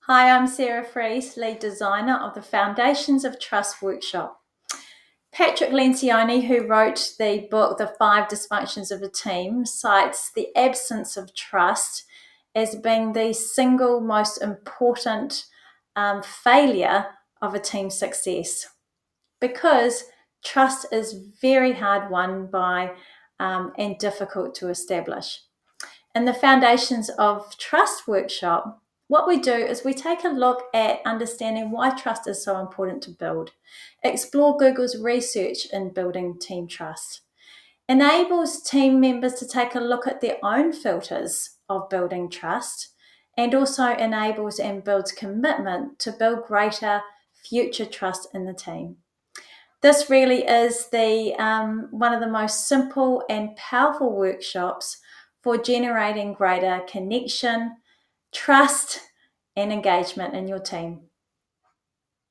Hi, I'm Sarah Fries, lead designer of the Foundations of Trust workshop. Patrick Lencioni, who wrote the book The Five Dysfunctions of a Team, cites the absence of trust as being the single most important failure of a team's success, because trust is very hard won by and difficult to establish. In the Foundations of Trust workshop, what we do is we take a look at understanding why trust is so important to build, explore Google's research in building team trust, enables team members to take a look at their own filters of building trust, and also enables and builds commitment to build greater future trust in the team. This really is the one of the most simple and powerful workshops for generating greater connection, trust, and engagement in your team.